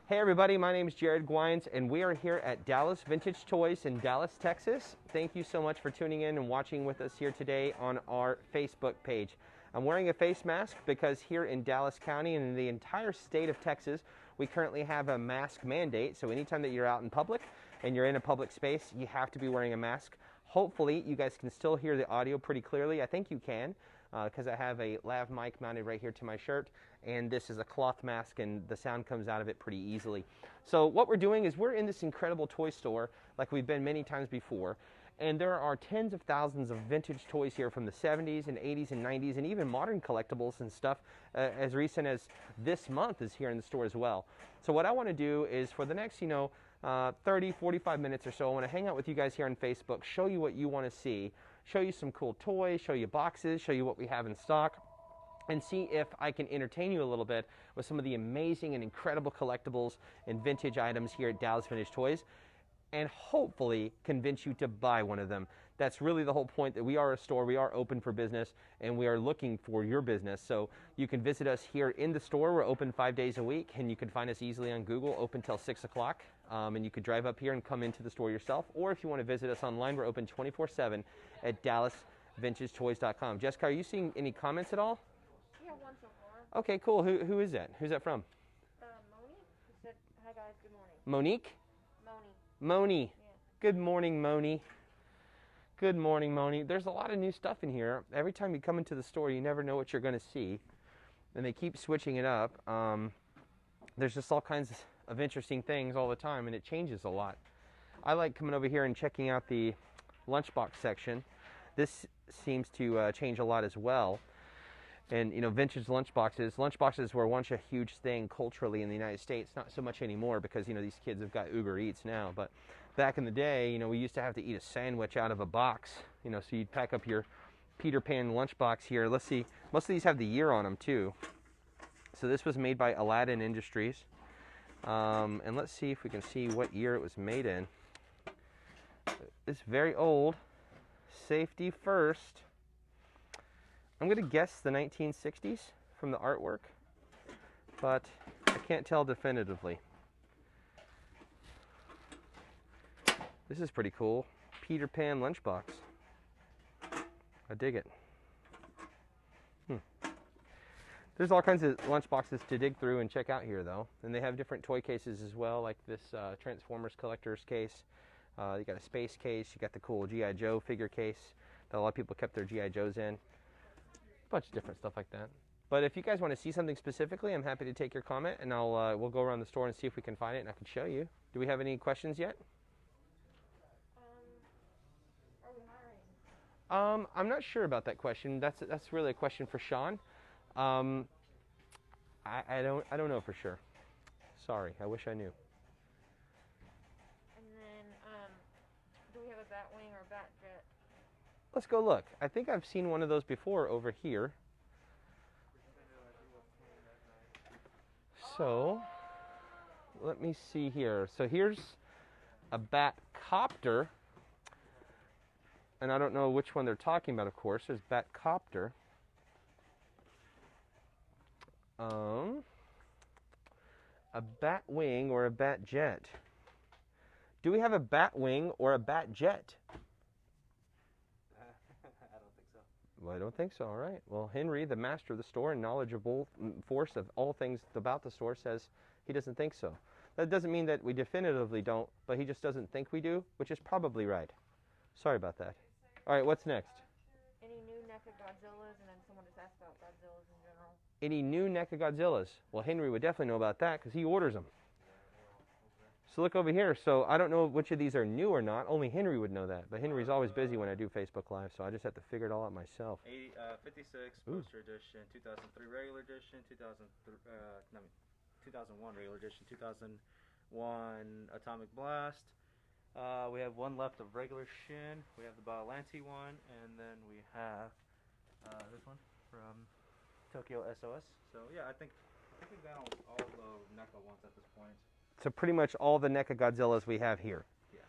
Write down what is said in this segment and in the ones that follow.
Hey everybody, my name is Jared Gwines and we are here at Dallas Vintage Toys in Dallas, Texas. Thank you so much for tuning in and watching with us here today on our Facebook page. I'm wearing a face mask because here in Dallas County and in the entire state of Texas, we currently have a mask mandate. So anytime that you're out in public and you're in a public space, you have to be wearing a mask. Hopefully you guys can still hear the audio pretty clearly. I think you can, because I have a lav mic mounted right here to my shirt, and this is a cloth mask and the sound comes out of it pretty easily. So what we're doing is we're in this incredible toy store like we've been many times before, and there are tens of thousands of vintage toys here from the 70s and 80s and 90s and even modern collectibles and stuff as recent as this month is here in the store as well. So what I want to do is for the next 30, 45 minutes or so, I want to hang out with you guys here on Facebook, show you what you want to see, show you some cool toys, show you boxes, show you what we have in stock, and see if I can entertain you a little bit with some of the amazing and incredible collectibles and vintage items here at Dallas Vintage Toys, and hopefully convince you to buy one of them. That's really the whole point, that we are a store, we are open for business, and we are looking for your business. So you can visit us here in the store. We're open 5 days a week, and you can find us easily on Google, open till 6 o'clock. And you could drive up here and come into the store yourself, or if you want to visit us online, we're open 24/7 at DallasVintageToys.com. Jessica, are you seeing any comments at all? Yeah, one so far. Okay, cool. Who is that? Who's that from? Moni, who said, hi guys, good morning. Monique? Moni. Moni. Yeah. Good morning, Moni. Good morning, Moni. There's a lot of new stuff in here. Every time you come into the store, you never know what you're going to see, and they keep switching it up. There's just all kinds of interesting things all the time, and it changes a lot. I like coming over here and checking out the lunchbox section. This seems to change a lot as well. And vintage lunchboxes were once a huge thing culturally in the United States. Not so much anymore because these kids have got Uber Eats now. But back in the day, we used to have to eat a sandwich out of a box. So you'd pack up your Peter Pan lunchbox here. Let's see. Most of these have the year on them too. So this was made by Aladdin Industries. And let's see if we can see what year it was made in. It's very old. Safety first. I'm going to guess the 1960s from the artwork, but I can't tell definitively. This is pretty cool. Peter Pan lunchbox. I dig it. There's all kinds of lunchboxes to dig through and check out here, though. And they have different toy cases as well, like this Transformers collector's case. You got a space case. You got the cool G.I. Joe figure case that a lot of people kept their G.I. Joes in. A bunch of different stuff like that. But if you guys want to see something specifically, I'm happy to take your comment, and we'll go around the store and see if we can find it, and I can show you. Do we have any questions yet? Are we hiring? I'm not sure about that question. That's really a question for Sean. I don't know for sure. Sorry, I wish I knew. And then, do we have a bat wing or a bat jet? Let's go look. I think I've seen one of those before over here. So, let me see here. So here's a bat copter. And I don't know which one they're talking about, of course. There's bat copter. A bat wing or a bat jet. Do we have a bat wing or a bat jet? I don't think so. Well, I don't think so. All right. Well, Henry, the master of the store and knowledgeable force of all things about the store, says he doesn't think so. That doesn't mean that we definitively don't, but he just doesn't think we do, which is probably right. Sorry about that. All right, what's next? Any new NECA Godzillas? And then someone just asked about Godzillas in general. Any new NECA Godzillas? Well, Henry would definitely know about that because he orders them. So look over here. So I don't know which of these are new or not. Only Henry would know that. But Henry's always busy when I do Facebook Live, so I just have to figure it all out myself. 56 poster edition, 2003 regular edition, 2001 regular edition, 2001 Atomic Blast. We have one left of regular Shin. We have the Biollante one, and then we have this one from Tokyo SOS. So yeah, I think we've got all the NECA ones at this point. So pretty much all the NECA Godzillas we have here. Yeah.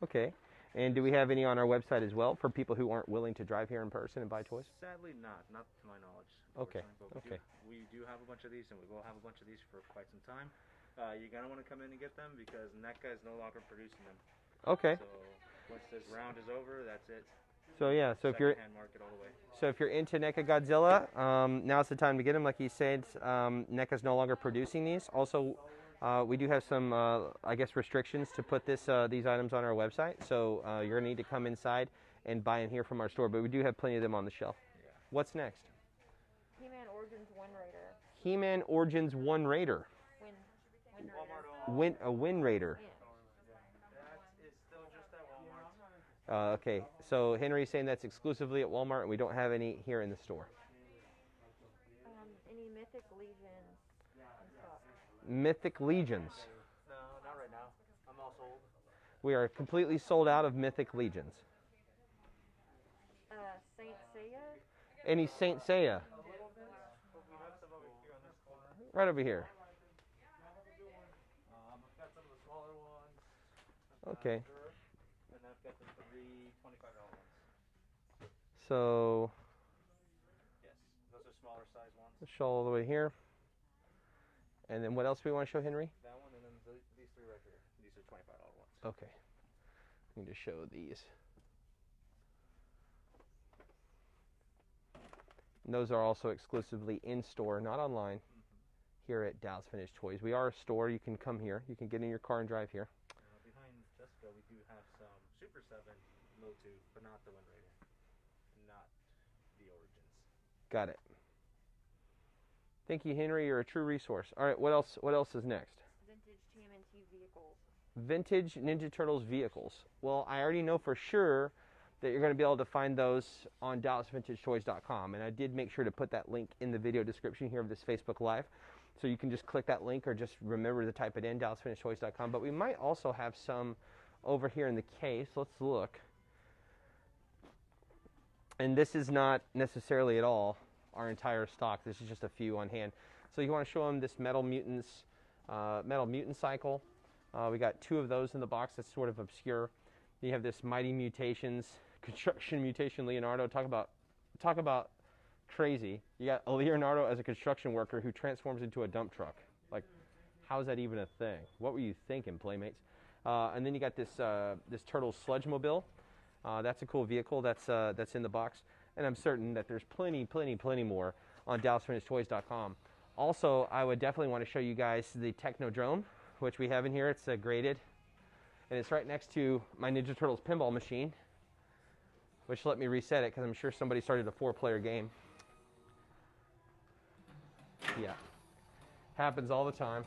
Okay. And do we have any on our website as well for people who aren't willing to drive here in person and buy toys? Sadly not to my knowledge. Okay. But we do have a bunch of these, and we will have a bunch of these for quite some time. You're gonna want to come in and get them because NECA is no longer producing them. Okay. So once this round is over, that's it. So yeah, so if you're Secondhand market all the way. So if you're into NECA Godzilla, now's the time to get them. Like you said, NECA's no longer producing these. Also, we do have some, I guess, restrictions to put these items on our website. So you're going to need to come inside and buy in here from our store. But we do have plenty of them on the shelf. Yeah. What's next? He-Man Origins Wind Raider. He-Man Origins One Raider. Wind Raider. Wind Raider. Yeah. That is still just at Walmart. Okay, so Henry's saying that's exclusively at Walmart, and we don't have any here in the store. Any Mythic Legions in stock? Mythic Legions. No, not right now. I'm all sold. We are completely sold out of Mythic Legions. Saint Seiya. Any Saint Seiya? We have some over here on this corner. Right over here. I've got some of the smaller ones. Okay. And I've got the three $25 ones. So, Yes, those are smaller size ones. let's show all the way here. And then what else do we want to show Henry? That one and then these three right here. These are $25 ones. Okay. I need to show these. And those are also exclusively in store, not online, here at Dallas Vintage Toys. We are a store. You can come here. You can get in your car and drive here. Behind Jessica, we do have some Super 7 Motu, but not the Wind Raider. Not the Origins. Got it. Thank you, Henry. You're a true resource. All right, what else? What else is next? Vintage TMNT vehicles. Vintage Ninja Turtles vehicles. Well, I already know for sure that you're going to be able to find those on DallasVintageToys.com, and I did make sure to put that link in the video description here of this Facebook Live, so you can just click that link or just remember to type it in, DallasVintageToys.com. But we might also have some over here in the case. Let's look. And this is not necessarily at all our entire stock. This is just a few on hand. So you want to show them this Metal Mutant cycle. We got two of those in the box. That's sort of obscure. You have this Mighty Mutations construction mutation Leonardo. Talk about crazy. You got a Leonardo as a construction worker who transforms into a dump truck. Like, how is that even a thing? What were you thinking, Playmates? And then you got this this Turtles Sludge Mobile. That's a cool vehicle. That's in the box. And I'm certain that there's plenty more on DallasVintageToys.com. Also, I would definitely want to show you guys the Techno Drone, which we have in here. It's graded. And it's right next to my Ninja Turtles pinball machine, which let me reset it because I'm sure somebody started a 4-player game. Yeah. Happens all the time.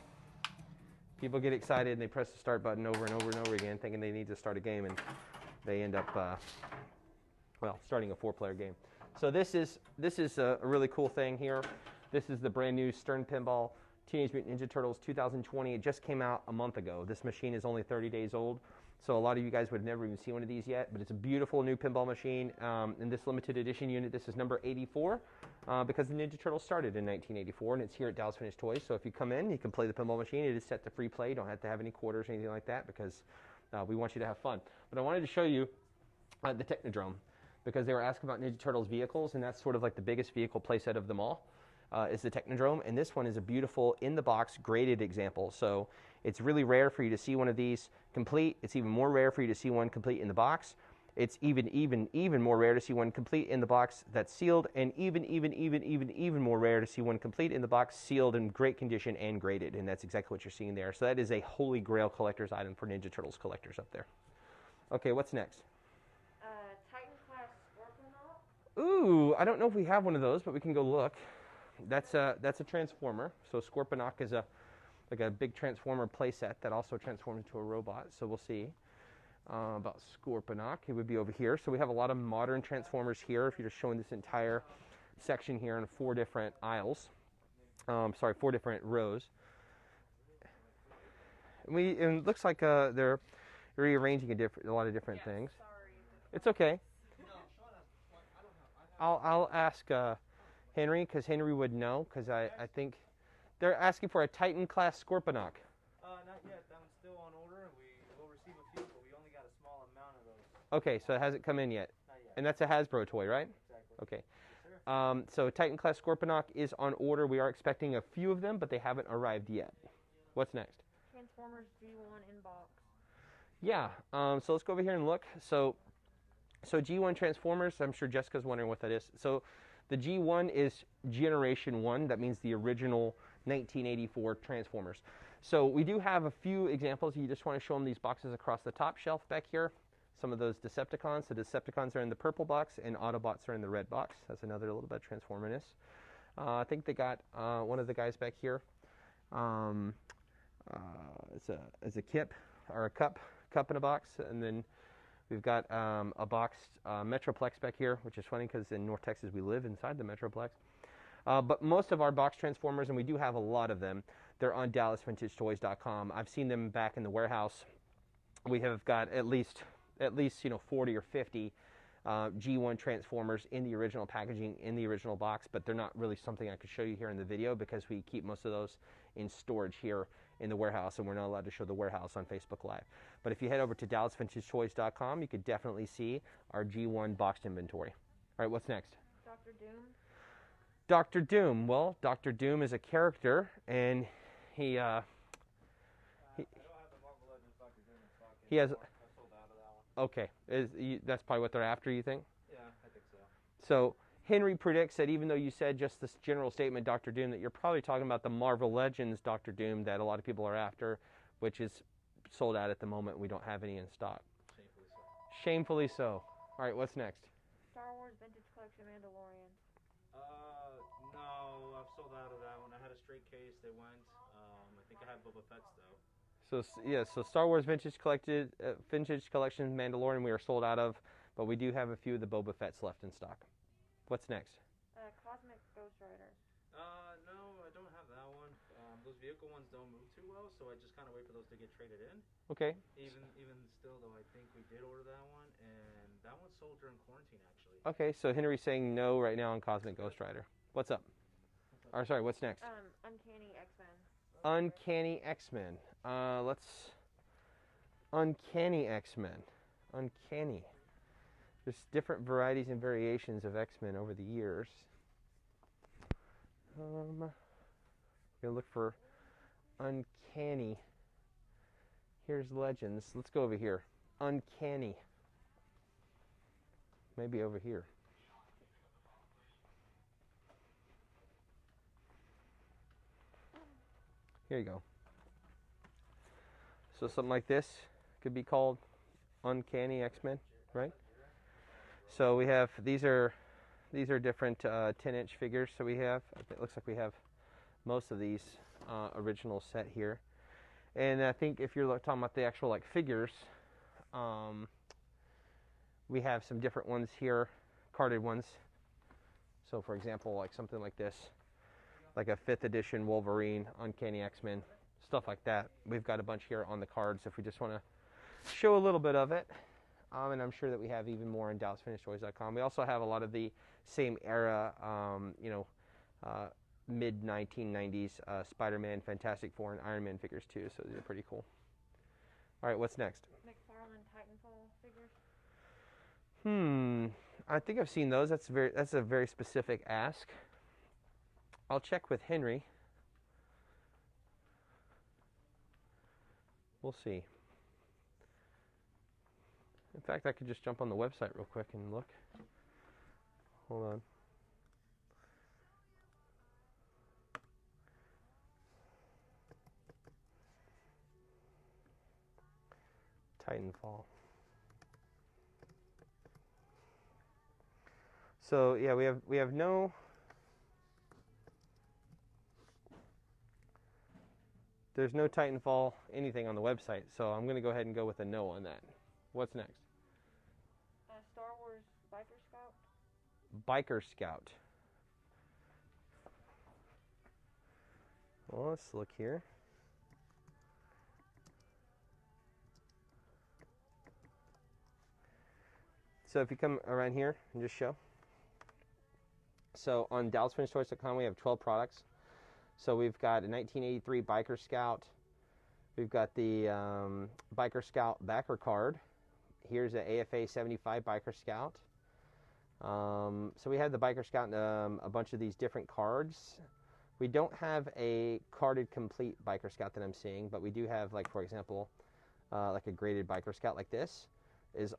People get excited and they press the start button over and over and over again thinking they need to start a game, and they end up, starting a 4-player game. So this is a really cool thing here. This is the brand new Stern Pinball Teenage Mutant Ninja Turtles 2020. It just came out a month ago. This machine is only 30 days old, so a lot of you guys would never even see one of these yet, but it's a beautiful new pinball machine. In this limited edition unit, this is number 84, because the Ninja Turtles started in 1984, and it's here at Dallas Vintage Toys. So if you come in, you can play the pinball machine. It is set to free play. You don't have to have any quarters or anything like that, because we want you to have fun. But I wanted to show you the Techno Drone, because they were asking about Ninja Turtles vehicles, and that's sort of like the biggest vehicle playset of them all. Is the Technodrome, and this one is a beautiful in-the-box graded example. So it's really rare for you to see one of these complete. It's even more rare for you to see one complete in the box. It's even more rare to see one complete in the box that's sealed, and even more rare to see one complete in the box sealed in great condition and graded, and that's exactly what you're seeing there. So that is a holy grail collector's item for Ninja Turtles collectors up there. Okay, what's next? Titan class Scorponok. Ooh, I don't know if we have one of those, but we can go look. That's a transformer. So Scorponok is like a big transformer playset that also transforms into a robot. So we'll see about Scorponok. It would be over here. So we have a lot of modern transformers here. If you're just showing this entire section here in 4 different aisles, 4 different rows. And it looks like they're rearranging a lot of different things. Sorry. It's okay. I'll ask Henry, because Henry would know, because I think they're asking for a Titan class Scorponok. Not yet. That one's still on order. We will receive a few, but we only got a small amount of those. Okay, so it hasn't come in yet. Not yet. And that's a Hasbro toy, right? Exactly. Okay. Yes, sir. So Titan class Scorponok is on order. We are expecting a few of them, but they haven't arrived yet. What's next? Transformers G1 in box. Yeah, so let's go over here and look. So G1 Transformers, I'm sure Jessica's wondering what that is. So the G1 is Generation 1. That means the original 1984 Transformers. So we do have a few examples. You just want to show them these boxes across the top shelf back here. Some of those Decepticons. The Decepticons are in the purple box, and Autobots are in the red box. That's another little bit of Transformerness. I think they got one of the guys back here. It's a kip or a cup in a box, and then we've got a boxed Metroplex back here, which is funny because in North Texas we live inside the Metroplex. But most of our box Transformers, and we do have a lot of them, they're on DallasVintageToys.com. I've seen them back in the warehouse. We have got at least 40 or 50 G1 Transformers in the original packaging, in the original box, but they're not really something I could show you here in the video because we keep most of those in storage here in the warehouse, and we're not allowed to show the warehouse on Facebook Live. But if you head over to DallasVintageToys.com, you could definitely see our G1 boxed inventory. All right, what's next? Dr. Doom. Dr. Doom. Well, Dr. Doom is a character, and he I don't have the Marvel Legends Dr. Doom in stock he has. anymore. I sold out of that one. Okay, that's probably what they're after, you think? Yeah, I think so. So Henry predicts that even though you said just this general statement, Dr. Doom, that you're probably talking about the Marvel Legends Dr. Doom that a lot of people are after, which is sold out at the moment. We don't have any in stock. Shamefully so. Shamefully so. All right, what's next? Star Wars Vintage Collection Mandalorian. No, I've sold out of that one. I had a straight case. They went. I think I have Boba Fett's though. So Star Wars Vintage Collection Mandalorian we are sold out of, but we do have a few of the Boba Fett's left in stock. What's next? Cosmic Ghost Rider. No, I don't have that one. Those vehicle ones don't move too well, so I just kind of wait for those to get traded in. Okay. Even still, though, I think we did order that one, and that one sold during quarantine, actually. Okay, so Henry's saying no right now on Cosmic Ghost Rider. What's up? Or sorry, what's next? Uncanny X-Men. Uncanny X-Men. Uncanny X-Men. Uncanny. There's different varieties and variations of X-Men over the years. We're gonna look for Uncanny. Here's Legends. Let's go over here. Uncanny. Maybe over here. Here you go. So something like this could be called Uncanny X-Men, right? So we have these are different 10-inch figures. So we have, it looks like we have most of these original set here. And I think if you're talking about the actual like figures, we have some different ones here, carded ones. So for example, like something like this, like a 5th edition Wolverine, Uncanny X-Men, stuff like that. We've got a bunch here on the cards if we just want to show a little bit of it. And I'm sure that we have even more on DallasVintageToys.com. We also have a lot of the same era, mid-1990s Spider-Man, Fantastic Four, and Iron Man figures too, so these are pretty cool. All right, what's next? McFarlane Titanfall figures. I think I've seen those. That's a very specific ask. I'll check with Henry. We'll see. In fact, I could just jump on the website real quick and look. Hold on. Titanfall. So yeah, we have no. There's no Titanfall anything on the website, so I'm going to go ahead and go with a no on that. What's next? Star Wars Biker Scout. Biker Scout. Well, let's look here. So if you come around here and just show. So on DallasVintageToys.com we have 12 products. So we've got a 1983 Biker Scout. We've got the Biker Scout backer card. Here's an AFA 75 Biker Scout. So we have the Biker Scout and a bunch of these different cards. We don't have a carded complete Biker Scout that I'm seeing, but we do have, like, for example, like a graded Biker Scout like this is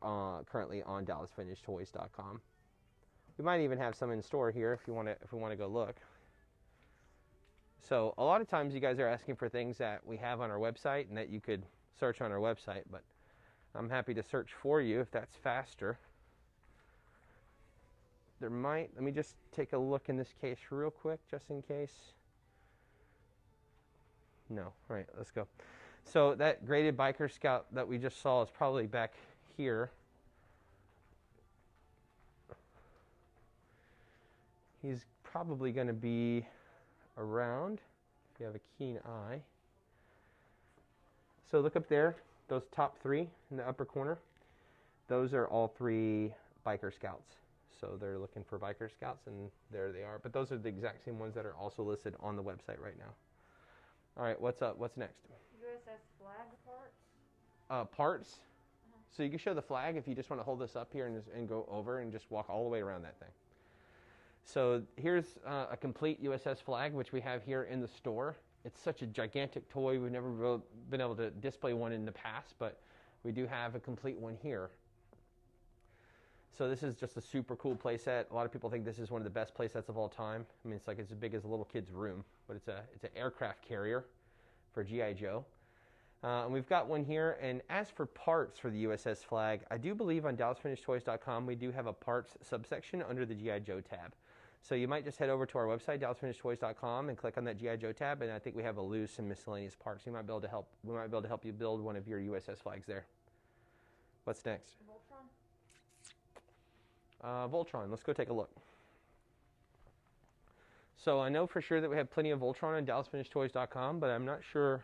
currently on DallasVintageToys.com. We might even have some in store here if we want to go look. So a lot of times you guys are asking for things that we have on our website and that you could search on our website, but I'm happy to search for you if that's faster. There might, let me just take a look in this case real quick, just in case. No, all right, let's go. So that graded Biker Scout that we just saw is probably back here. He's probably going to be around, if you have a keen eye. So look up there, those top three in the upper corner. Those are all three Biker Scouts. So they're looking for Biker Scouts, and there they are. But those are the exact same ones that are also listed on the website right now. All right, what's up? What's next? Uss Flag Parts. Parts. So you can show the flag if you just want to hold this up here and go over and just walk all the way around that thing. So here's a complete USS flag, which we have here in the store. It's such a gigantic toy. We've never been able to display one in the past, but we do have a complete one here. So this is just a super cool playset. A lot of people think this is one of the best playsets of all time. I mean, it's like it's as big as a little kid's room, but it's an aircraft carrier for G.I. Joe. And we've got one here. And as for parts for the USS flag, I do believe on DallasVintageToys.com we do have a parts subsection under the G.I. Joe tab. So you might just head over to our website, DallasVintageToys.com, and click on that G.I. Joe tab, and I think we have a loose and miscellaneous parts. We might be able to help you build one of your USS flags there. What's next? Voltron. Voltron. Let's go take a look. So I know for sure that we have plenty of Voltron on DallasVintageToys.com, but I'm not sure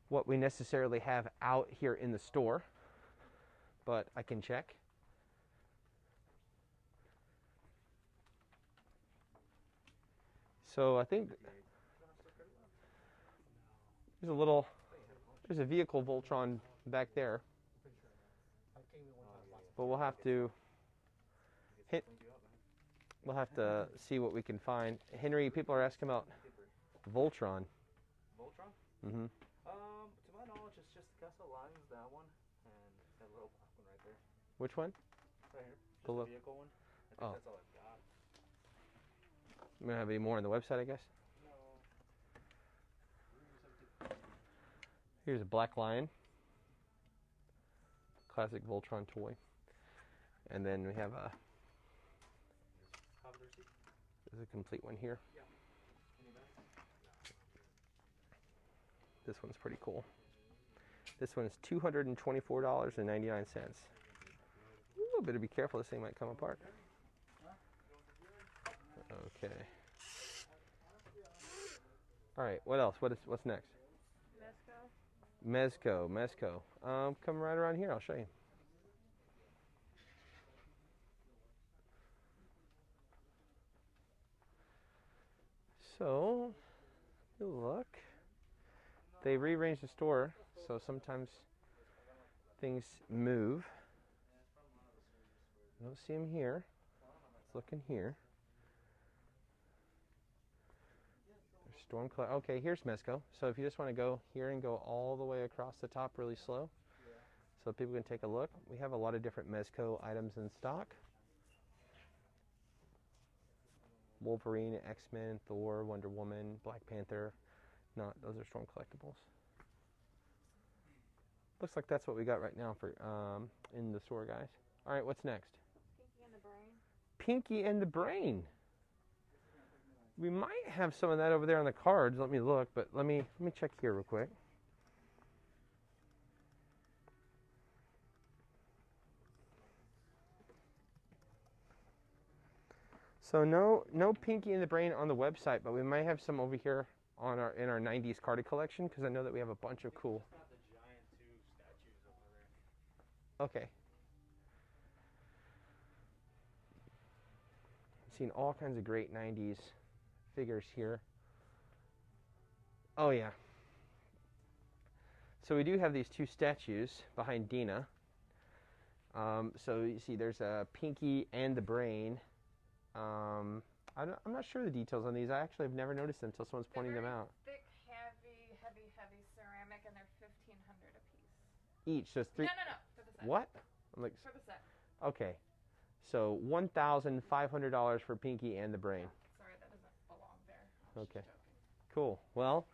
what we necessarily have out here in the store. But I can check. So I think there's a vehicle Voltron back there. But we'll have to see what we can find. Henry, people are asking about Voltron. Voltron? Mm-hmm. To my knowledge, it's just Castle Lines, that one, and that little black one right there. Which one? Right here. Just Below. the vehicle one. I think that's all I've got. We don't have any more on the website, I guess. No. Here's a Black Lion. Classic Voltron toy. And then we have there's a complete one here. Yeah. This one's pretty cool. This one is $224.99. Ooh, better be careful, this thing might come apart. Okay. All right, what else? What's next? Mesco. Come right around here, I'll show you. So, look, they rearranged the store, so sometimes things move. I don't see them here. Let's look in here. There's Storm Cloud. Okay, here's Mesco. So if you just want to go here and go all the way across the top really slow, so people can take a look. We have a lot of different Mesco items in stock. Wolverine, X-Men, Thor, Wonder Woman, Black Panther. Those are Storm Collectibles. Looks like that's what we got right now for in the store, guys. All right, what's next? Pinky and the Brain. Pinky and the Brain. We might have some of that over there on the cards. Let me look, but let me check here real quick. So no Pinky and the Brain on the website, but we might have some over here on in our 90s carded collection, because I know that we have a bunch of cool. Okay. I've seen all kinds of great 90s figures here. Oh yeah. So we do have these two statues behind Dina. So you see there's a Pinky and the Brain. I'm not sure the details on these. I actually have never noticed them until someone's pointing them out. Thick, heavy ceramic, and they're $1,500 a piece. Each, so it's three. No, for the set. What? I'm like, For the set. okay. So $1,500 for Pinky and the Brain. Sorry, that doesn't belong there. Okay. Cool. Well,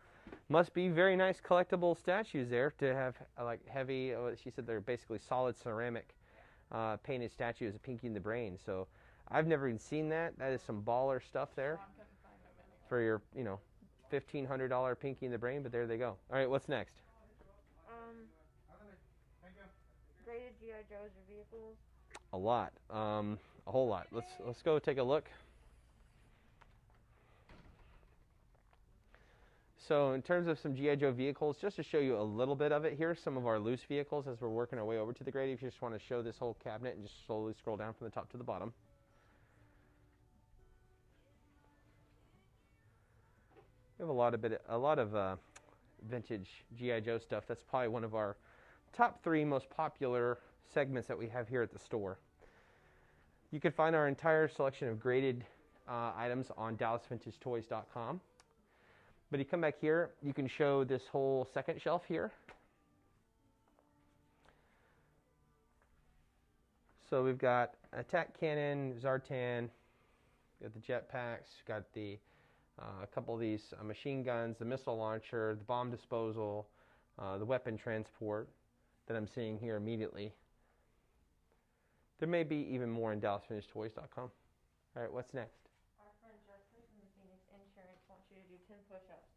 must be very nice collectible statues there to have like heavy. She said they're basically solid ceramic painted statues of Pinky and the Brain. So I've never even seen that. That is some baller stuff there for your, $1,500 Pinky and the Brain. But there they go. All right, what's next? Graded GI Joes or vehicles. A lot, a whole lot. Let's go take a look. So in terms of some G.I. Joe vehicles, just to show you a little bit of it, here's some of our loose vehicles as we're working our way over to the graded. If you just want to show this whole cabinet and just slowly scroll down from the top to the bottom. We have a lot of vintage G.I. Joe stuff. That's probably one of our top 3 most popular segments that we have here at the store. You can find our entire selection of graded items on DallasVintageToys.com. But you come back here, you can show this whole second shelf here. So we've got attack cannon, Zartan, got the jetpacks, got the a couple of these machine guns, the missile launcher, the bomb disposal, the weapon transport that I'm seeing here immediately. There may be even more in DallasVintageToys.com. All right, what's next? Our friend Justin from the Phoenix Insurance wants you to do 10 push-ups.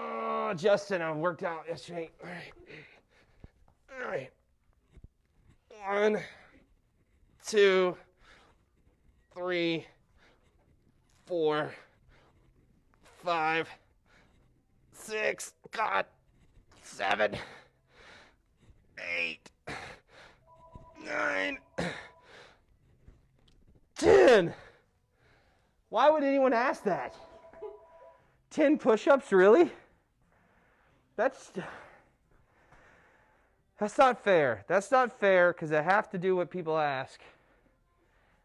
Oh, Justin, I worked out yesterday. All right. 1, 2, 3, 4, 5, 6. God. 7, 8, 9, 10. Why would anyone ask that? 10 push-ups, really? That's not fair. That's not fair because I have to do what people ask.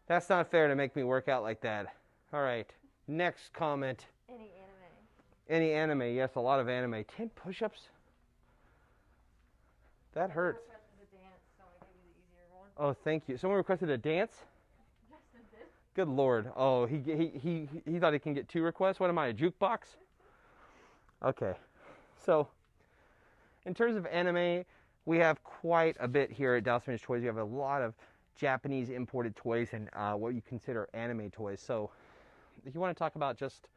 That's not fair to make me work out like that. All right, next comment. Any anime. Any anime, yes, a lot of anime. 10 push-ups? That hurts. Oh, thank you. Someone requested a dance? Justin did. Good Lord. Oh, he thought he can get 2 requests? What am I, a jukebox? Okay. So, in terms of anime, we have quite a bit here at Dallas Vintage Toys. We have a lot of Japanese imported toys and what you consider anime toys. So, if you want to talk about just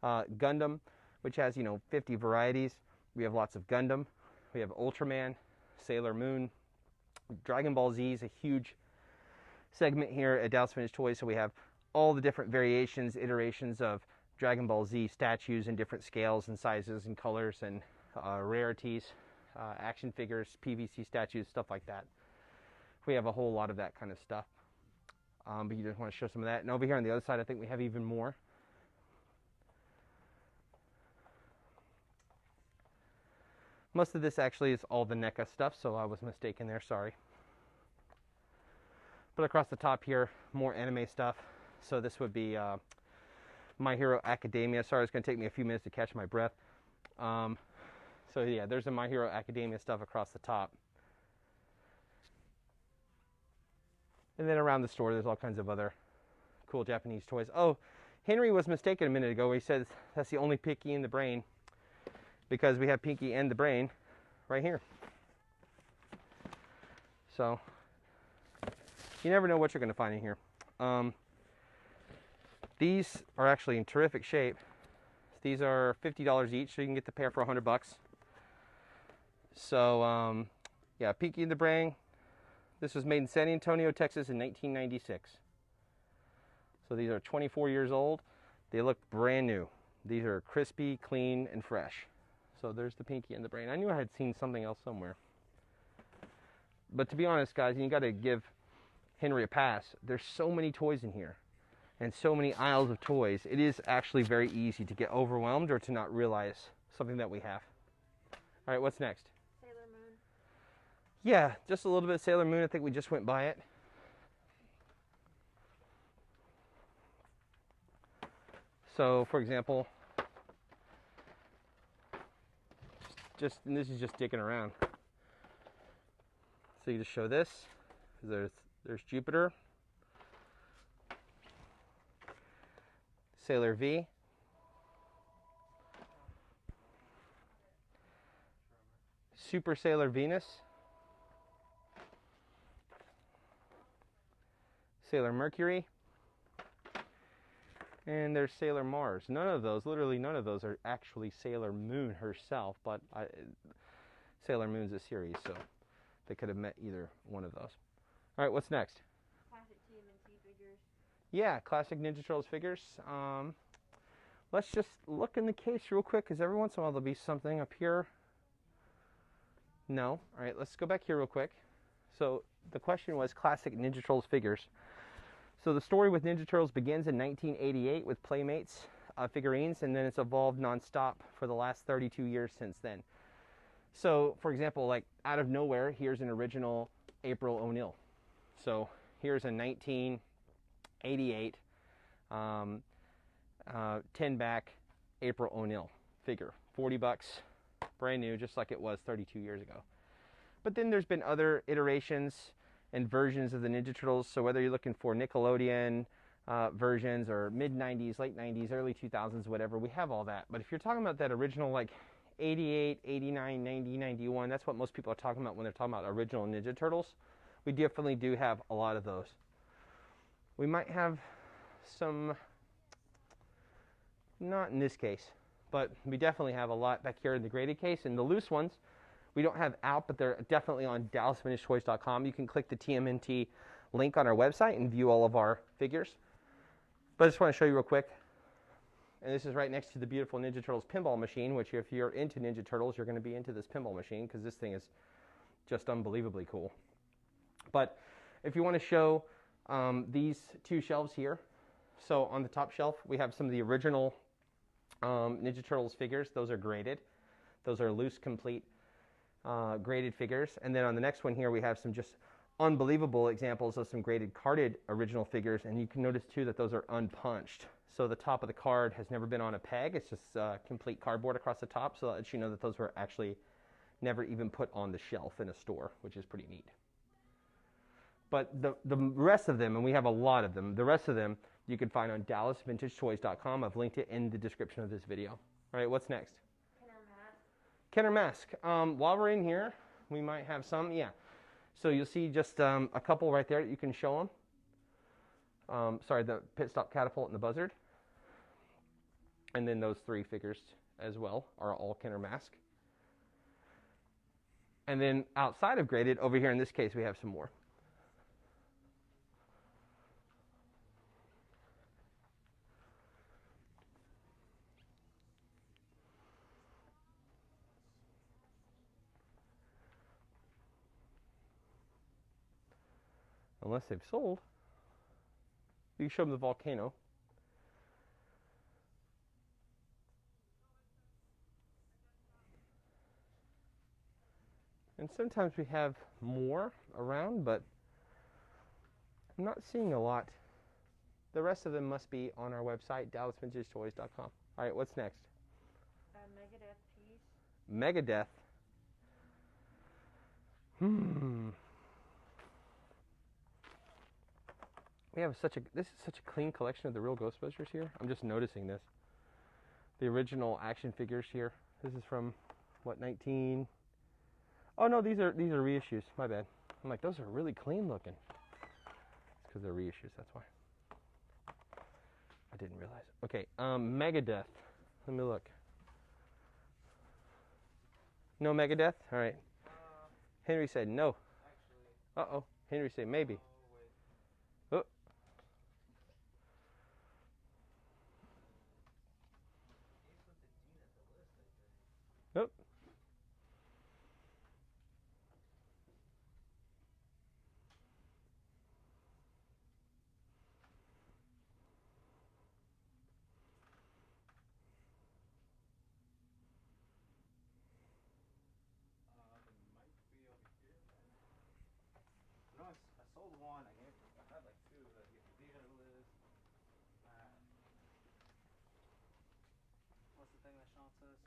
Gundam, which has, 50 varieties, we have lots of Gundam. We have Ultraman, Sailor Moon, Dragon Ball Z is a huge segment here at Dallas Vintage Toys. So we have all the different variations, iterations of Dragon Ball Z statues in different scales and sizes and colors and rarities, action figures, PVC statues, stuff like that. We have a whole lot of that kind of stuff. But you just want to show some of that. And over here on the other side, I think we have even more. Most of this actually is all the NECA stuff, so I was mistaken there, sorry. But across the top here, more anime stuff. So this would be My Hero Academia. Sorry, it's going to take me a few minutes to catch my breath. So yeah, there's the My Hero Academia stuff across the top. And then around the store, there's all kinds of other cool Japanese toys. Oh, Henry was mistaken a minute ago. He said that's the only Pinky in the Brain, because we have Pinky and the Brain right here. So you never know what you're going to find in here. These are actually in terrific shape. These are $50 each, so you can get the pair for $100. So yeah, Pinky and the Brain. This was made in San Antonio, Texas in 1996. So these are 24 years old. They look brand new. These are crispy, clean, and fresh. So there's the Pinky and the Brain. I knew I had seen something else somewhere. But to be honest, guys, you got to give Henry a pass. There's so many toys in here and so many aisles of toys. It is actually very easy to get overwhelmed or to not realize something that we have. All right, what's next? Sailor Moon. Yeah, just a little bit of Sailor Moon. I think we just went by it. So, for example, and this is just digging around. So you just show this. There's Jupiter, Sailor V, Super Sailor Venus, Sailor Mercury, and there's Sailor Mars. None of those, literally none of those, are actually Sailor Moon herself, but Sailor Moon's a series, so they could have met either one of those. All right, what's next? Classic TMNT figures. Yeah, classic Ninja Turtles figures. Let's just look in the case real quick, because every once in a while there'll be something up here. No. All right, let's go back here real quick. So the question was classic Ninja Turtles figures. So the story with Ninja Turtles begins in 1988 with Playmates figurines, and then it's evolved nonstop for the last 32 years since then. So, for example, like out of nowhere, here's an original April O'Neil. So here's a 1988 10-back April O'Neil figure. 40 bucks, brand new, just like it was 32 years ago. But then there's been other iterations and versions of the Ninja Turtles. So whether you're looking for Nickelodeon versions or mid-90s, late 90s, early 2000s, whatever, we have all that. But if you're talking about that original, like 88, 89, 90, 91, that's what most people are talking about when they're talking about original Ninja Turtles. We definitely do have a lot of those. We might have some, not in this case, but we definitely have a lot back here in the graded case. And the loose ones, we don't have out, but they're definitely on DallasVintageToys.com. You can click the TMNT link on our website and view all of our figures. But I just want to show you real quick. And this is right next to the beautiful Ninja Turtles pinball machine, which if you're into Ninja Turtles, you're going to be into this pinball machine because this thing is just unbelievably cool. But if you want to show these two shelves here, so on the top shelf, we have some of the original Ninja Turtles figures. Those are graded. Those are loose, complete graded figures. And then on the next one here, we have some just unbelievable examples of some graded carded original figures. And you can notice too that those are unpunched. So the top of the card has never been on a peg. It's just complete cardboard across the top. So that lets you know that those were actually never even put on the shelf in a store, which is pretty neat. But the rest of them, and we have a lot of them, the rest of them you can find on DallasVintageToys.com. I've linked it in the description of this video. All right, what's next? Kenner Mask. While we're in here, we might have some, yeah. So you'll see just a couple right there that you can show them. Sorry, the Pit Stop Catapult and the Buzzard. And then those three figures as well are all Kenner Mask. And then outside of graded, over here in this case, we have some more. Unless they've sold. You can show them the volcano. And sometimes we have more around, but I'm not seeing a lot. The rest of them must be on our website, DallasVintageToys.com. All right, what's next? Megadeth piece. Megadeth. We have this is such a clean collection of the real Ghostbusters here. I'm just noticing this. The original action figures here. This is from what, 19? Oh no, these are reissues. My bad. I'm like, those are really clean looking. It's because they're reissues. That's why. I didn't realize. Okay, Megadeth. Let me look. No Megadeth. All right. Henry said no. Actually. Uh-oh. Henry said maybe. Oh. Nope.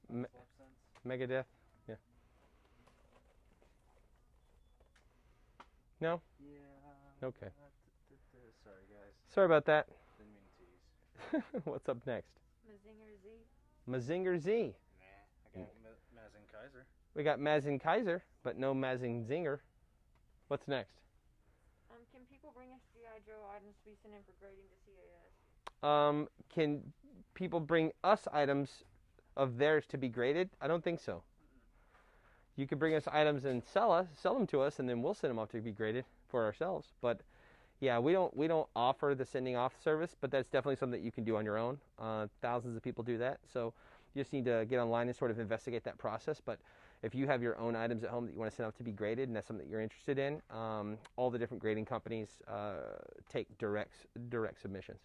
Me- Swap sense. Megadeth? Yeah. No? Yeah. Okay. Sorry, guys. Sorry about that. Didn't mean to tease. What's up next? Mazinger Z. Mazinger Z. Nah, I got Mazin Kaiser. We got Mazin Kaiser, but no Mazin Zinger. What's next? Can people bring us G.I. Joe items to be sent in for grading to CAS? Can people bring us items of theirs to be graded? I don't think so. You could bring us items and sell them to us, and then we'll send them off to be graded for ourselves. But yeah, we don't offer the sending off service, but that's definitely something that you can do on your own. Thousands of people do that, so you just need to get online and sort of investigate that process. But if you have your own items at home that you want to send off to be graded, and that's something that you're interested in, all the different grading companies take direct submissions.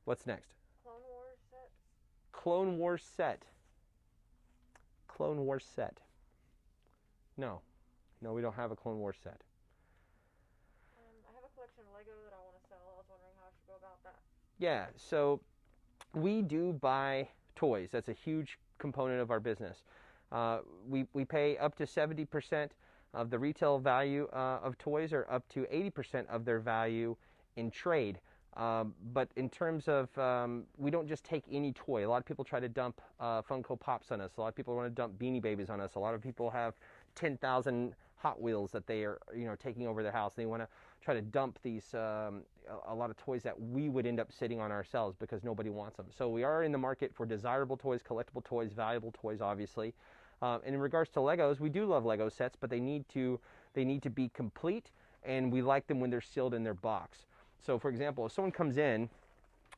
What's next? Clone Wars sets. Clone Wars set. Clone Wars set. No, we don't have a Clone Wars set. I have a collection of Lego that I want to sell. I was wondering how I should go about that. Yeah, so we do buy toys. That's a huge component of our business. We pay up to 70% of the retail value of toys, or up to 80% of their value in trade. But in terms of, we don't just take any toy. A lot of people try to dump Funko Pops on us. A lot of people want to dump Beanie Babies on us. A lot of people have 10,000 Hot Wheels that they are, taking over their house. They want to try to dump these, a lot of toys that we would end up sitting on ourselves because nobody wants them. So we are in the market for desirable toys, collectible toys, valuable toys, obviously. And in regards to Legos, we do love Lego sets, but they need to be complete, and we like them when they're sealed in their box. So, for example, if someone comes in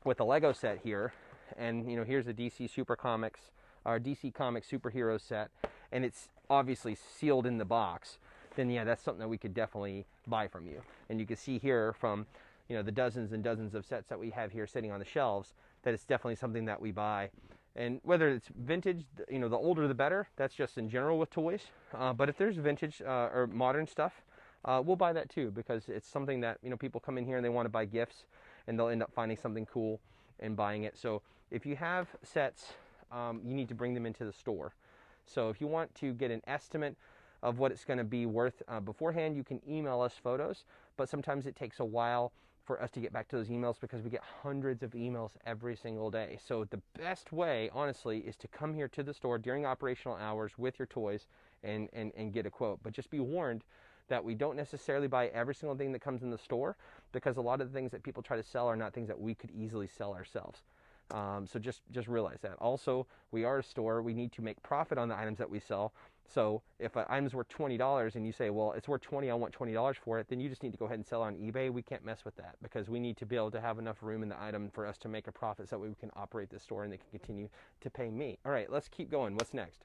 with a Lego set here, and here's a DC Super Comics or DC Comics superhero set, and it's obviously sealed in the box, then yeah, that's something that we could definitely buy from you. And you can see here from the dozens and dozens of sets that we have here sitting on the shelves that it's definitely something that we buy. And whether it's vintage, the older the better. That's just in general with toys. But if there's vintage or modern stuff, we'll buy that too, because it's something that people come in here and they want to buy gifts, and they'll end up finding something cool and buying it. So if you have sets, you need to bring them into the store. So if you want to get an estimate of what it's going to be worth beforehand, you can email us photos. But sometimes it takes a while for us to get back to those emails because we get hundreds of emails every single day. So the best way, honestly, is to come here to the store during operational hours with your toys and get a quote. But just be warned that we don't necessarily buy every single thing that comes in the store, because a lot of the things that people try to sell are not things that we could easily sell ourselves. So just realize that. Also, we are a store. We need to make profit on the items that we sell. So if an item's worth $20 and you say, well, it's worth $20, I want $20 for it, then you just need to go ahead and sell it on eBay. We can't mess with that, because we need to be able to have enough room in the item for us to make a profit so that we can operate the store and they can continue to pay me. All right, let's keep going. What's next?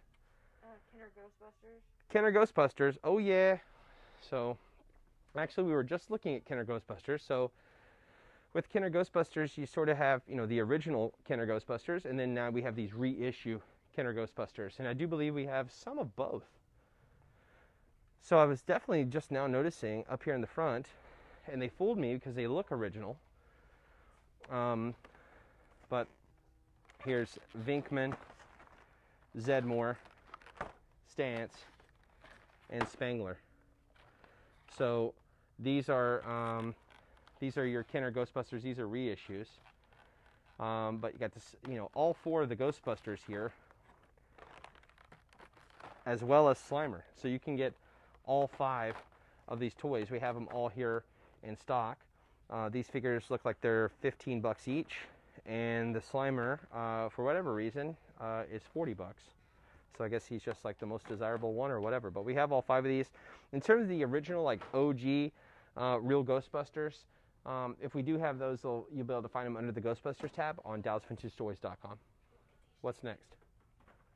Kenner Ghostbusters. Kenner Ghostbusters. Oh, yeah. So actually, we were just looking at Kenner Ghostbusters. So with Kenner Ghostbusters, you sort of have, the original Kenner Ghostbusters, and then now we have these reissue Kenner Ghostbusters, and I do believe we have some of both. So I was definitely just now noticing up here in the front, and they fooled me because they look original. But here's Vinkman, Zedmore, Stantz, and Spangler. So these are your Kenner Ghostbusters. These are reissues. But you got this, all four of the Ghostbusters here, as well as Slimer. So you can get all 5 of these toys. We have them all here in stock. These figures look like they're $15 each, and the Slimer, for whatever reason, is $40. So I guess he's just like the most desirable one or whatever. But we have all 5 of these. In terms of the original, like OG, real Ghostbusters, if we do have those, you'll be able to find them under the Ghostbusters tab on DallasVintageToys.com. What's next?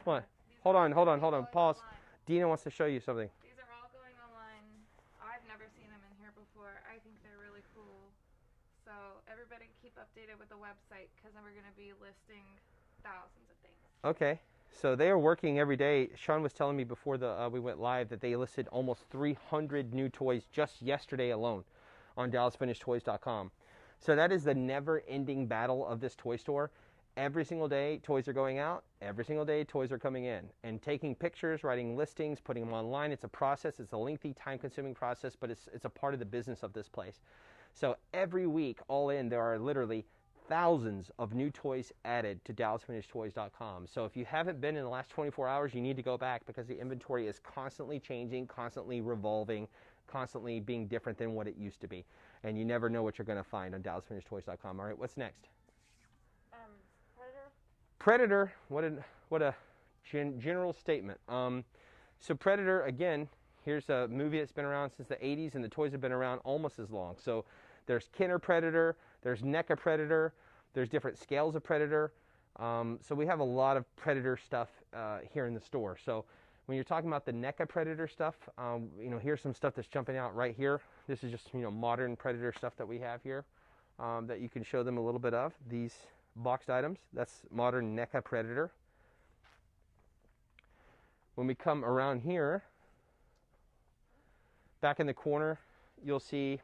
What? Hold on. Pause. Dina wants to show you something. These are all going online. I've never seen them in here before. I think they're really cool. So everybody keep updated with the website, because we're going to be listing thousands of things. Okay. So they are working every day. Sean was telling me before we went live that they listed almost 300 new toys just yesterday alone on DallasVintageToys.com. So that is the never-ending battle of this toy store. every single day toys are going out, every single day toys are coming in. And taking pictures, writing listings, putting them online, it's a process. It's a lengthy, time-consuming process, but it's a part of the business of this place. So every week, all in, there are literally thousands of new toys added to DallasVintageToys.com. So if you haven't been in the last 24 hours, you need to go back because the inventory is constantly changing, constantly revolving, constantly being different than what it used to be. And you never know what you're going to find on DallasVintageToys.com. All right, what's next? Predator. What a general statement. So Predator, again, here's a movie that's been around since the 80s, and the toys have been around almost as long. So there's Kenner Predator, there's NECA Predator, there's different scales of Predator. So we have a lot of Predator stuff here in the store. So when you're talking about the NECA Predator stuff, here's some stuff that's jumping out right here. This is just modern Predator stuff that we have here that you can show them a little bit of. These boxed items, that's modern NECA Predator. When we come around here, back in the corner, you'll see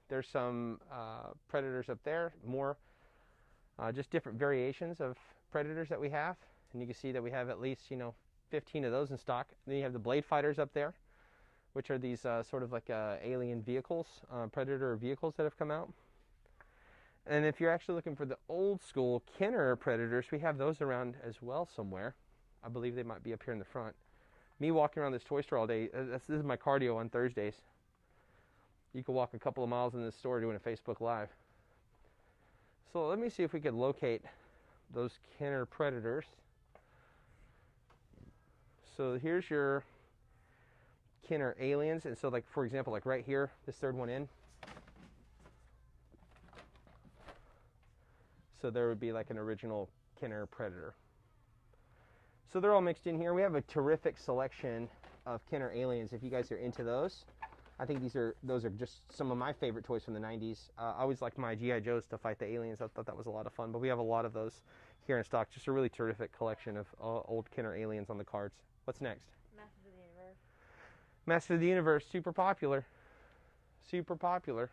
there's some Predators up there, more just different variations of Predators that we have. And you can see that we have at least 15 of those in stock. Then you have the Blade Fighters up there, which are these sort of like alien vehicles, Predator vehicles that have come out. And if you're actually looking for the old school Kenner Predators, we have those around as well somewhere. I believe they might be up here in the front. Me walking around this toy store all day, this is my cardio on Thursdays. You can walk a couple of miles in this store doing a Facebook Live. So let me see if we could locate those Kenner Predators. So here's your Kenner Aliens. And so for example, right here, this third one in. So there would be an original Kenner Predator. So they're all mixed in here. We have a terrific selection of Kenner Aliens if you guys are into those. I think those are just some of my favorite toys from the 90s. I always liked my G.I. Joes to fight the aliens. I thought that was a lot of fun. But we have a lot of those here in stock. Just a really terrific collection of old Kenner Aliens on the cards. What's next? Masters of the Universe. Masters of the Universe, super popular. Super popular.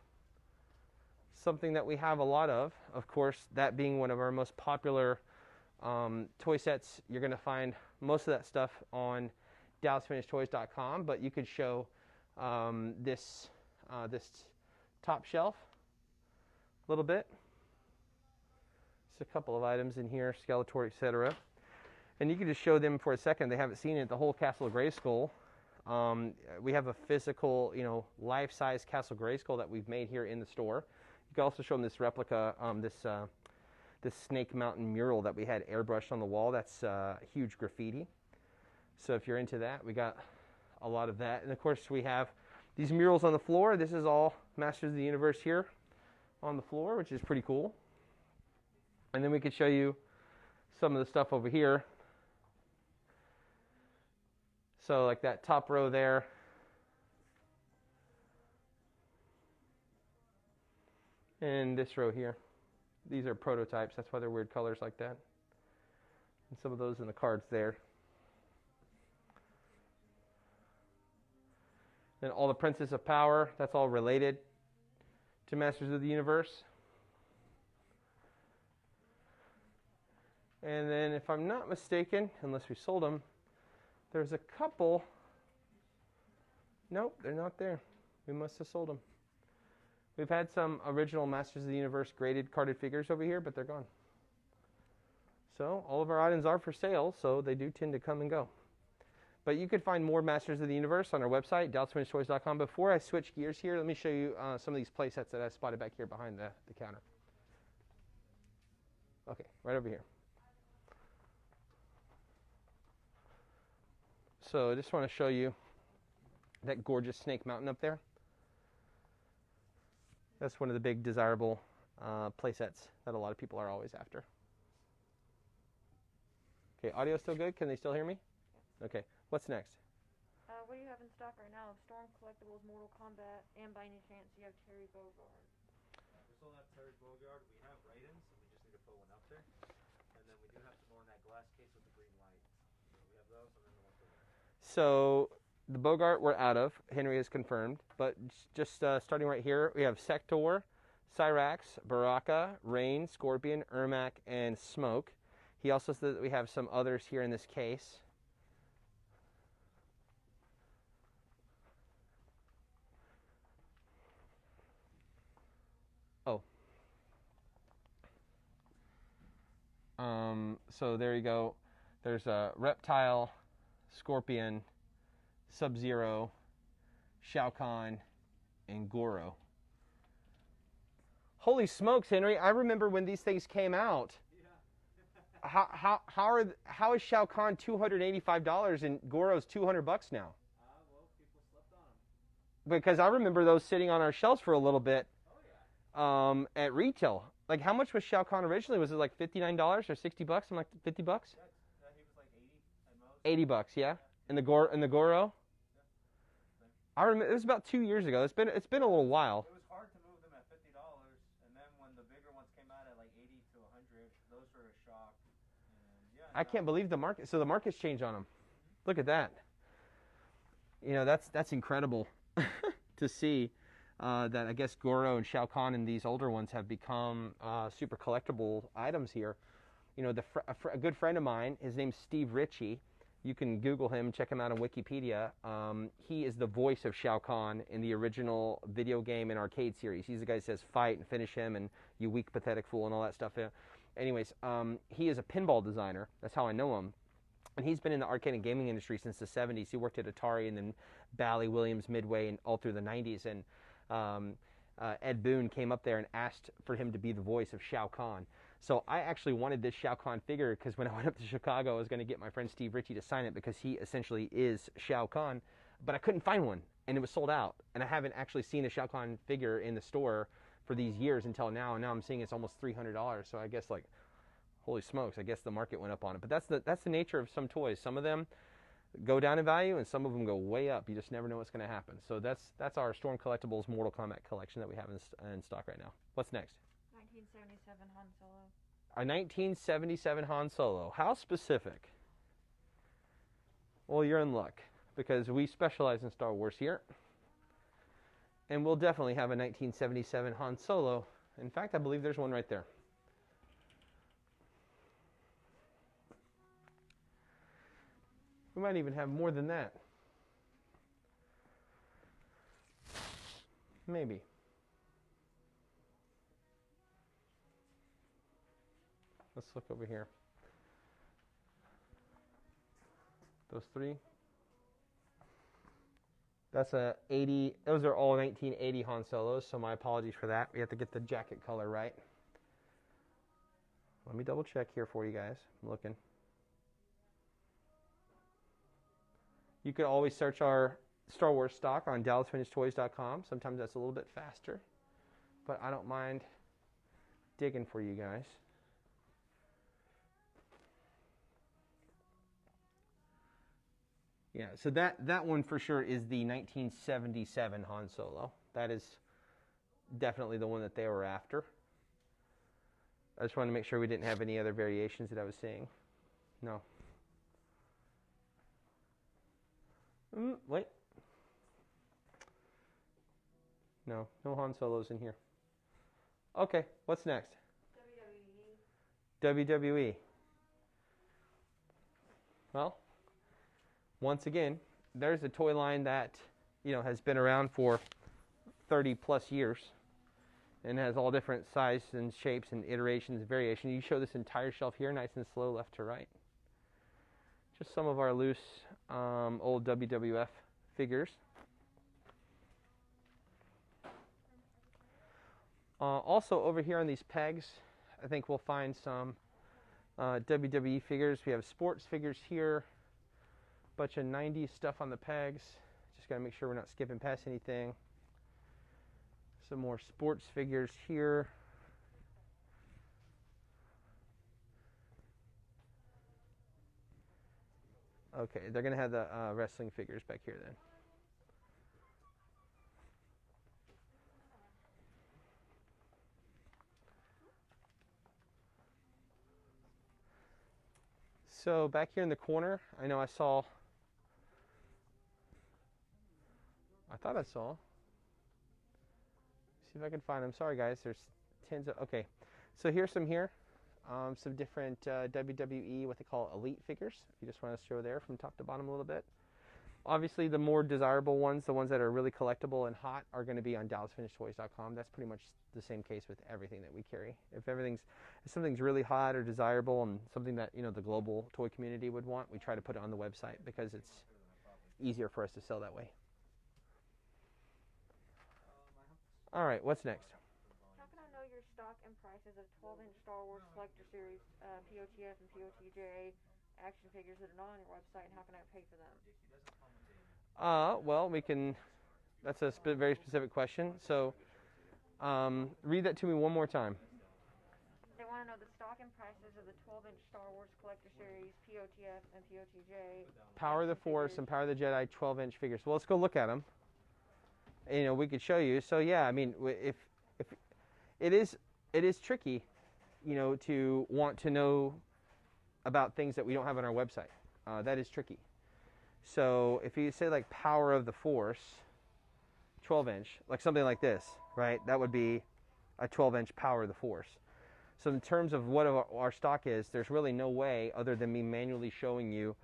Something that we have a lot of course, that being one of our most popular toy sets. You're going to find most of that stuff on DallasVintageToys.com, but you could show this top shelf a little bit. Just a couple of items in here, Skeletor, etc. And you can just show them for a second. They haven't seen it. The whole Castle Grayskull. We have a physical, life-size Castle Grayskull that we've made here in the store. You can also show them this replica, this Snake Mountain mural that we had airbrushed on the wall. That's huge graffiti. So if you're into that, we got a lot of that. And of course, we have these murals on the floor. This is all Masters of the Universe here on the floor, which is pretty cool. And then we could show you some of the stuff over here. So like that top row there. And this row here. These are prototypes. That's why they're weird colors like that. And some of those in the cards there. And all the Princess of Power. That's all related to Masters of the Universe. And then if I'm not mistaken, unless we sold them, there's a couple. Nope, they're not there. We must have sold them. We've had some original Masters of the Universe graded carded figures over here, but they're gone. So all of our items are for sale, so they do tend to come and go. But you could find more Masters of the Universe on our website, DallasVintageToys.com. Before I switch gears here, let me show you some of these play sets that I spotted back here behind the counter. Okay, right over here. So I just want to show you that gorgeous Snake Mountain up there. That's one of the big desirable play sets that a lot of people are always after. Okay, audio still good? Can they still hear me? Okay, what's next? What do you have in stock right now? Storm Collectibles, Mortal Kombat, and by any chance you have Terry Bogard? We still have Terry Bogard. We have write-ins, so we just need to put one up there. And then we do have some more in that glass case with the green light. So we have those, and then the ones over there. So the Bogart we're out of. Henry has confirmed. But just starting right here, we have Sector, Cyrax, Baraka, Rain, Scorpion, Ermac, and Smoke. He also said that we have some others here in this case. Oh. So there you go. There's a Reptile, Scorpion, Sub-Zero, Shao Kahn, and Goro. Holy smokes, Henry! I remember when these things came out. Yeah. How is Shao Kahn $285 and Goro's $200 now? Well, people slept on them. Because I remember those sitting on our shelves for a little bit. Oh yeah. At retail. Like, how much was Shao Kahn originally? Was it like $59 or $60? Something like $50? Yeah, he was like 80 at most. $80, yeah. And the Goro. Yeah. I remember it was about 2 years ago. It's been a little while. It was hard to move them at $50, and then when the bigger ones came out at like 80 to 100, those were a shock. And yeah. I can't believe the market. So the market's changed on them. Look at that. You know, that's incredible to see. That I guess Goro and Shao Kahn and these older ones have become super collectible items here. You know, a good friend of mine, his name's Steve Reissue. You can Google him, check him out on Wikipedia. He is the voice of Shao Kahn in the original video game and arcade series. He's the guy that says fight and finish him and you weak pathetic fool and all that stuff. Anyways, he is a pinball designer. That's how I know him. And he's been in the arcade and gaming industry since the 70s. He worked at Atari and then Bally, Williams, Midway, and all through the 90s. And Ed Boon came up there and asked for him to be the voice of Shao Kahn. So I actually wanted this Shao Kahn figure because when I went up to Chicago, I was going to get my friend Steve Reissue to sign it because he essentially is Shao Kahn. But I couldn't find one, and it was sold out. And I haven't actually seen a Shao Kahn figure in the store for these years until now. And now I'm seeing it's almost $300. So I guess, like, holy smokes, I guess the market went up on it. But that's the nature of some toys. Some of them go down in value, and some of them go way up. You just never know what's going to happen. So that's our Storm Collectibles Mortal Kombat collection that we have in stock right now. What's next? 1977 Han Solo. A 1977 Han Solo. How specific? Well, you're in luck because we specialize in Star Wars here. And we'll definitely have a 1977 Han Solo. In fact, I believe there's one right there. We might even have more than that. Maybe. Let's look over here. Those three. That's a 80. Those are all 1980 Han Solos, so my apologies for that. We have to get the jacket color right. Let me double check here for you guys. I'm looking. You could always search our Star Wars stock on DallasVintageToys.com. Sometimes that's a little bit faster, but I don't mind digging for you guys. Yeah, so that one for sure is the 1977 Han Solo. That is definitely the one that they were after. I just wanted to make sure we didn't have any other variations that I was seeing. No. Wait. No Han Solos in here. Okay, what's next? WWE. Well, once again, there's a toy line that, has been around for 30 plus years and has all different sizes and shapes and iterations and variations. You show this entire shelf here, nice and slow, left to right. Just some of our loose old WWF figures. Also over here on these pegs, I think we'll find some WWE figures. We have sports figures here. Bunch of 90s stuff on the pegs. Just got to make sure we're not skipping past anything. Some more sports figures here. Okay, they're going to have the wrestling figures back here then. So back here in the corner, I know I thought I saw. see if I can find them. Sorry, guys. There's tens of. Okay, so here's some here. Some different WWE, what they call elite figures. If you just want to show there from top to bottom a little bit. Obviously, the more desirable ones, the ones that are really collectible and hot, are going to be on DallasFinishedToys.com. That's pretty much the same case with everything that we carry. If something's really hot or desirable and something that the global toy community would want, we try to put it on the website because it's easier for us to sell that way. All right, what's next? How can I know your stock and prices of 12-inch Star Wars Selector Series POTF and POTJ action figures that are not on your website, and how can I pay for them? Well, we can. That's a very specific question. So, read that to me one more time. They want to know the stock and prices of the 12-inch Star Wars Collector Series POTF and POTJ. Power of the Force and Power of the Jedi 12-inch figures. Well, let's go look at them. We could show you. So yeah, I mean, if it is tricky, to want to know about things that we don't have on our website. That is tricky. So if you say like Power of the Force, 12-inch, like something like this, right? That would be a 12-inch Power of the Force. So in terms of what our stock is, there's really no way other than me manually showing you.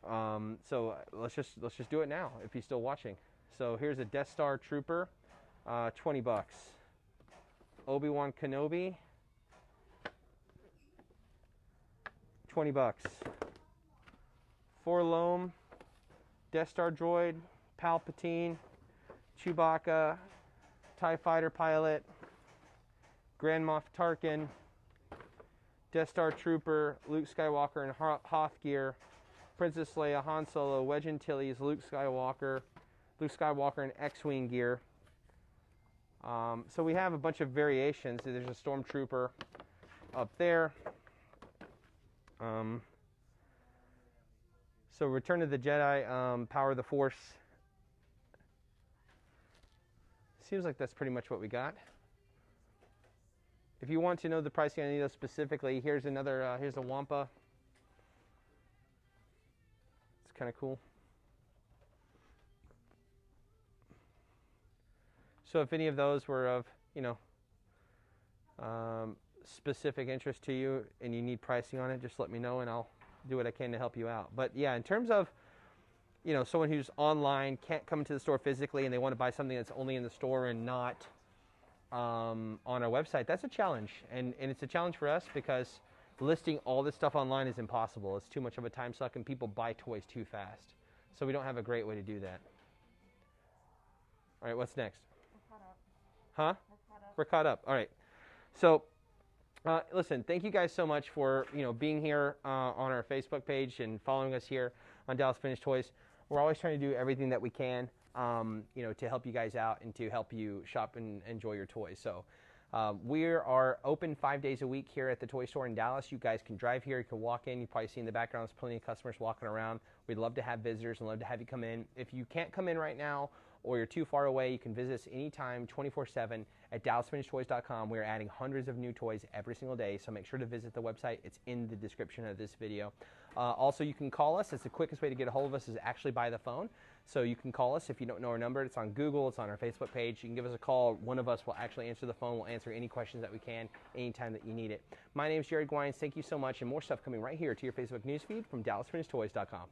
So let's just do it now if you're still watching. So here's a Death Star Trooper, $20. Obi-Wan Kenobi, $20. Forlom, Death Star Droid, Palpatine, Chewbacca, TIE Fighter Pilot, Grand Moff Tarkin, Death Star Trooper, Luke Skywalker in Hoth gear, Princess Leia, Han Solo, Wedge Antilles, Luke Skywalker in X-Wing gear. So we have a bunch of variations. There's a Stormtrooper up there. So Return of the Jedi, Power of the Force. Seems like that's pretty much what we got. If you want to know the pricing on any of those specifically, here's another, here's a Wampa. It's kind of cool. So if any of those were of, specific interest to you and you need pricing on it, just let me know and I'll do what I can to help you out. But yeah, in terms of, someone who's online, can't come to the store physically and they want to buy something that's only in the store and not on our website, that's a challenge. And it's a challenge for us because listing all this stuff online is impossible. It's too much of a time suck and people buy toys too fast. So we don't have a great way to do that. All right, what's next? We're caught up. Huh? We're caught up. We're caught up. All right. So, listen, thank you guys so much for being here on our Facebook page and following us here on Dallas Finished Toys. We're always trying to do everything that we can, to help you guys out and to help you shop and enjoy your toys. So, we are open 5 days a week here at the toy store in Dallas. You guys can drive here. You can walk in. You probably see in the background there's plenty of customers walking around. We'd love to have visitors and love to have you come in. If you can't come in right now, or you're too far away, you can visit us anytime, 24/7 at DallasFinishedToys.com. We're adding hundreds of new toys every single day, so make sure to visit the website. It's in the description of this video. Also, you can call us. It's the quickest way to get a hold of us is actually by the phone. So you can call us if you don't know our number. It's on Google. It's on our Facebook page. You can give us a call. One of us will actually answer the phone. We'll answer any questions that we can anytime that you need it. My name is Jared Gwines. Thank you so much, and more stuff coming right here to your Facebook newsfeed from DallasFinishedToys.com.